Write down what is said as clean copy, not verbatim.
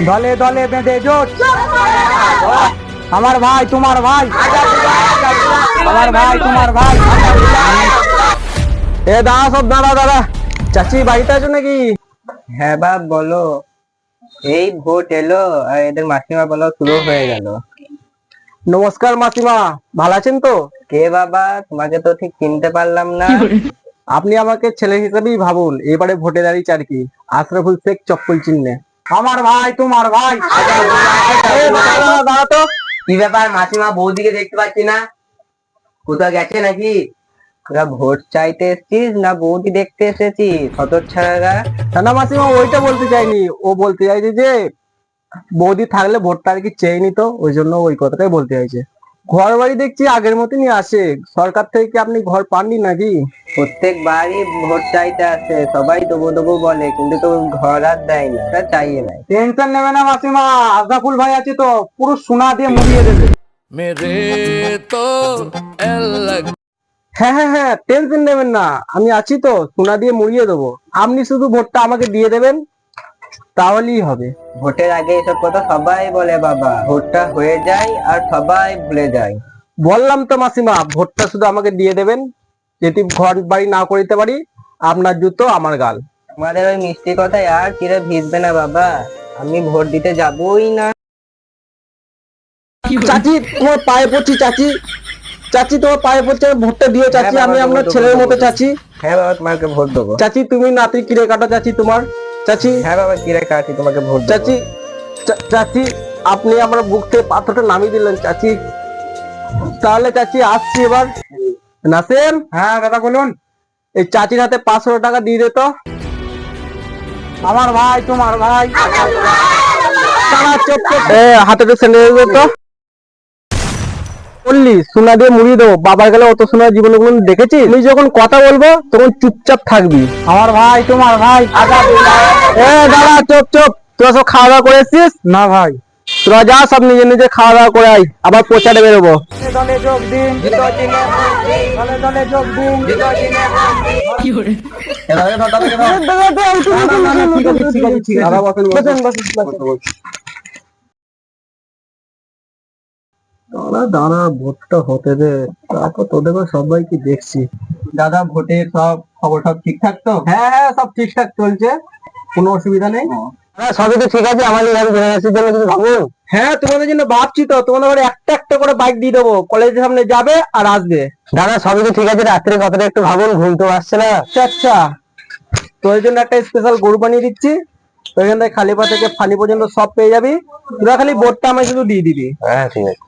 দলে দলে বেঁধে জোট, আমার ভাই তোমার ভাই, আমার ভাই তোমার ভাই। এ দাঁড়া, সব দাঁড়া দাঁড়া। চাচি বাড়িতে আছো নাকি? হ্যাঁ বাপ বলো। এই ভোট এলো আর এদের মাসিমা বলো শুরু হয়ে গেল। নমস্কার মাসিমা, ভালো আছেন তো? কে বাবা, তোমাকে তো ঠিক চিনতে পারলাম না। আপনি আমাকে ছেলে হিসেবেই ভাবুন, এবারে ভোটে দাঁড়িয়েছে আর কি, আশরাফুল শেখ চপ্পল চিহ্নে। আমার ভাই তোমার ভাই। দাঁড়া তো। কি ব্যাপার মাসিমা, বৌদিকে দেখতে পাচ্ছি না, কোথাও গেছে নাকি? তোরা ভোট চাইতে এসেছিস না বৌদি দেখতে এসেছিস হতচ্ছাড়া? না মাসিমা, ওইটা বলতে চাইনি, ও বলতে চাইছে যে বৌদি থাকলে ভোটটা আর কি চেয়ে নিত, ওই জন্য ওই কথাটাই বলতে চাইছে। ঘর বাড়ি দেখছি আগের মতনই আসে, সরকার থেকে আপনি ঘর পাননি নাকি? প্রত্যেকবারই ভোট চাইতে আসে, সবাই দেবো দেবো বলে, কিন্তু তো ঘর আর দেয় না, তা চাইয়ে নাই। টেনশন নেবে না মাসিমা, আশরাফুল ভাই আছে তো, পুরো সোনা দিয়ে মুড়িয়ে দেবে। मेरे तो अलग হ্যাঁ হ্যাঁ হ্যাঁ, টেনশন নেবেন না, আমি আছি তো, সোনা দিয়ে মুড়িয়ে দেবো। আপনি শুধু ভোটটা আমাকে দিয়ে দেবেন, তাহলেই হবে। ভোটের আগে এসব কথা সবাই বলে বাবা, ভোটটা হয়ে যায় আর সবাই ভুলে যায়। বললাম তো মাসিমা, ভোটটা শুধু আমাকে দিয়ে দেবেন, যদি ঘর বাড়ি না করিতে পারি, আপনার জুতো আমার গাল। আমাদের ওই মিষ্টি কথায় আর চিরে ভিজবে না বাবা, আমি ভোট দিতে যাবই না। চাচি তোমার পায়ে পড়ছি, চাচি চাচি তোমার পায়ে পড়ছে, ভোটটা দিও চাচি, হ্যাঁ বাবা, আমি আপনার দেবো, ছেলের দেবো, মতো দেবো। চাচি। হ্যাঁ বাবা, তোমাকে ভোট দেবো। চাচি তুমি নাতি কিরে কাটো চাচি তোমার, চাচি হ্যাঁ বাবা, কিরে কাটি, তোমাকে ভোট দেবো। চাচি। চাচি আপনি আমার বুক থেকে পাথরটা নামিয়ে দিলেন চাচি। তাহলে চাচি আসছি এবার। নাসিম, হ্যাঁ দাদা বলুন। এই চাচির হাতে 500 টাকা দিয়ে দে তো। আমার ভাই তোমার ভাই। হাতে তো স্যান্ডেল দে তো। বললি সোনা দিয়ে মুড়িয়ে দেবো, বাবার গেলে অত সোনা জীবনে কোনো দেখেছি? তুমি যখন কথা বলবো তখন চুপচাপ থাকবি। আমার ভাই তোমার ভাই। দাঁড়া, চুপ চুপ। তোরা সব খাওয়া দাওয়া করে এসছিস? না ভাই। তোরা যা, সব নিজে নিজে খাওয়া দাওয়া করে আই, আবার প্রচারে বেরোবো। দলে যোগ দিন, দলে দলে যোগ দিন। দাঁড়া দাঁড়া, ভোটটা হতে দে, তারপর তোদের সবাইকে দেখছি। দাদা, ভোটের সব খবর সব ঠিকঠাক তো? হ্যাঁ হ্যাঁ, সব ঠিকঠাক চলছে, কোনো অসুবিধা নেই। সবই তো ঠিক আছে, আমাদের জন্য কিছু ভাবুন। হ্যাঁ, তোমাদের জন্য ভাবছি তো, তোমাদের ঘরে একটা একটা করে বাইক দিয়ে দেবো, কলেজের সামনে যাবে আর আসবে। দাদা সবই তো ঠিক আছে, রাত্রে কথাটা একটু ভাবুন, ঘুম তো আসছে না। আচ্ছা আচ্ছা, তোর জন্য একটা স্পেশাল গরু বানিয়ে দিচ্ছি, ওইখান থেকে খালিপা থেকে ফানি পর্যন্ত সব পেয়ে যাবি, তোরা খালি ভোটটা আমায় শুধু দিয়ে দিবি। হ্যাঁ ঠিক আছে।